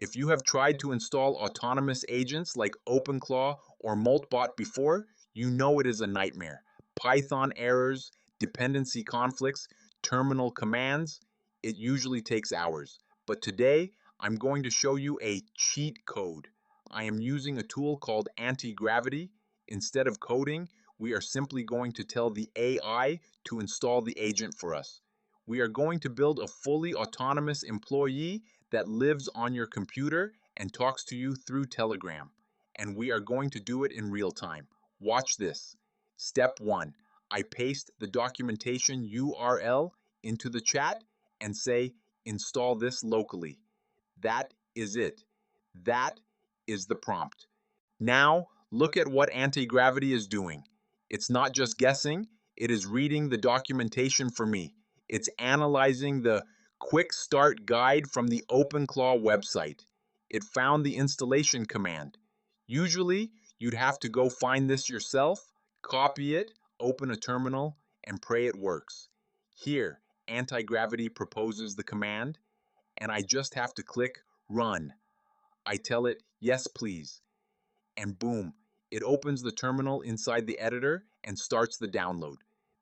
If you have tried to install autonomous agents like OpenClaw or Moltbot before, you know it is a nightmare. Python errors, dependency conflicts, terminal commands, it usually takes hours. But today, I'm going to show you a cheat code. I am using a tool called Antigravity. Instead of coding, we are simply going to tell the AI to install the agent for us. We are going to build a fully autonomous employee that lives on your computer and talks to you through Telegram. And we are going to do it in real time. Watch this. Step 1. I paste the documentation URL into the chat and say, install this locally. That is it. That is the prompt. Now, look at what anti-gravity is doing. It's not just guessing, it is reading the documentation for me. It's analyzing the quick start guide from the OpenClaw website. It found the installation command. Usually, you'd have to go find this yourself, copy it, open a terminal, and pray it works. Here, anti-gravity proposes the command, and I just have to click Run. I tell it, yes, please. And boom, it opens the terminal inside the editor and starts the download.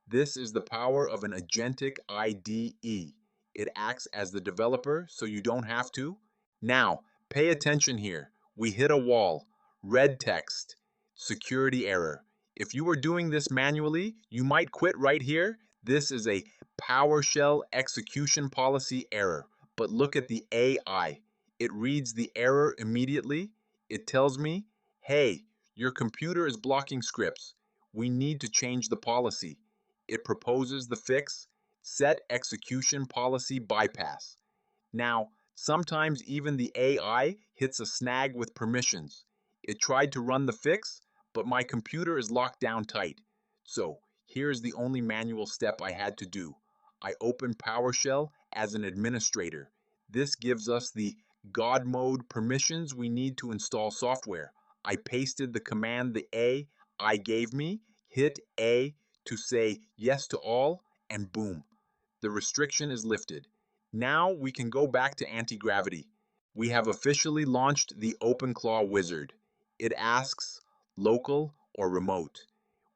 This is the power of an agentic IDE. It acts as the developer so you don't have to. Now, pay attention here. We hit a wall. Red text. Security error. If you were doing this manually, you might quit right here. This is a PowerShell Execution Policy error. But look at the AI. It reads the error immediately. It tells me, hey, your computer is blocking scripts. We need to change the policy. It proposes the fix, set execution policy bypass. Now, sometimes even the AI hits a snag with permissions. It tried to run the fix, but my computer is locked down tight. So, here's the only manual step I had to do. I opened PowerShell as an administrator. This gives us the God mode permissions we need to install software. I pasted the command the AI gave me, hit A to say yes to all, and boom, the restriction is lifted. Now we can go back to anti-gravity. We have officially launched the OpenClaw wizard. It asks local or remote.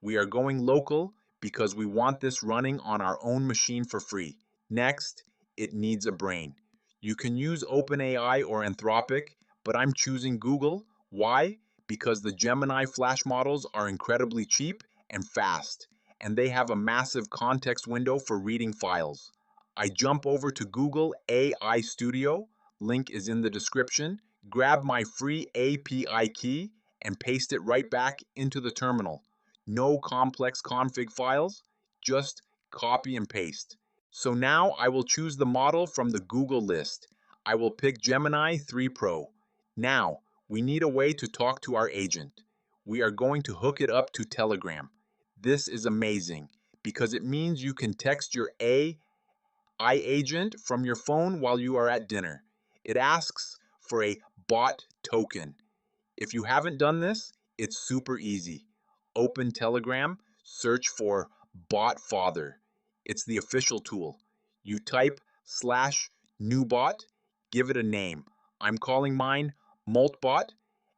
We are going local because we want this running on our own machine for free. Next, it needs a brain. You can use OpenAI or Anthropic, but I'm choosing Google. Why? Because the Gemini flash models are incredibly cheap and fast, and they have a massive context window for reading files. I jump over to Google AI Studio, link is in the description, grab my free API key, and paste it right back into the terminal. No complex config files, just copy and paste. So now I will choose the model from the Google list. I will pick Gemini 3 Pro. Now, we need a way to talk to our agent. We are going to hook it up to Telegram. This is amazing because it means you can text your AI agent from your phone while you are at dinner. It asks for a bot token. If you haven't done this, it's super easy. Open Telegram, search for bot father. It's the official tool. You type /newbot, give it a name. I'm calling mine Moltbot,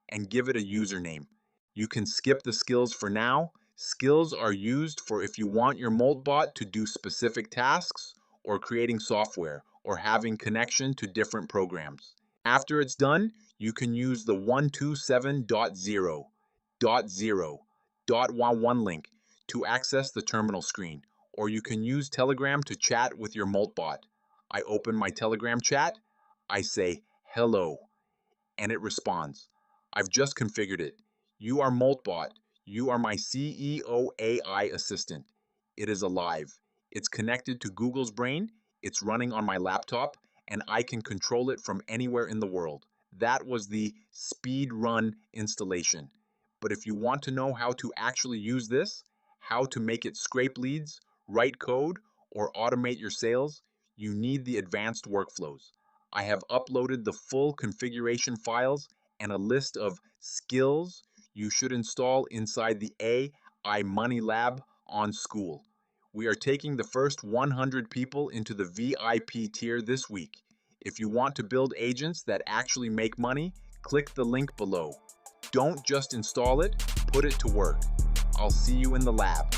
and give it a username. You can skip the skills for now. Skills are used for if you want your Moltbot to do specific tasks or creating software or having connection to different programs. After it's done, you can use the 127.0.0.11 link to access the terminal screen, or you can use Telegram to chat with your Moltbot. I open my Telegram chat, I say hello, and it responds. I've just configured it. You are Moltbot. You are my CEO AI assistant. It is alive. It's connected to Google's brain. It's running on my laptop, and I can control it from anywhere in the world. That was the speed run installation. But if you want to know how to actually use this, how to make it scrape leads, write code, or automate your sales, you need the advanced workflows. I have uploaded the full configuration files and a list of skills you should install inside the AI Money Lab on School. We are taking the first 100 people into the VIP tier this week. If you want to build agents that actually make money, click the link below. Don't just install it, put it to work. I'll see you in the lab.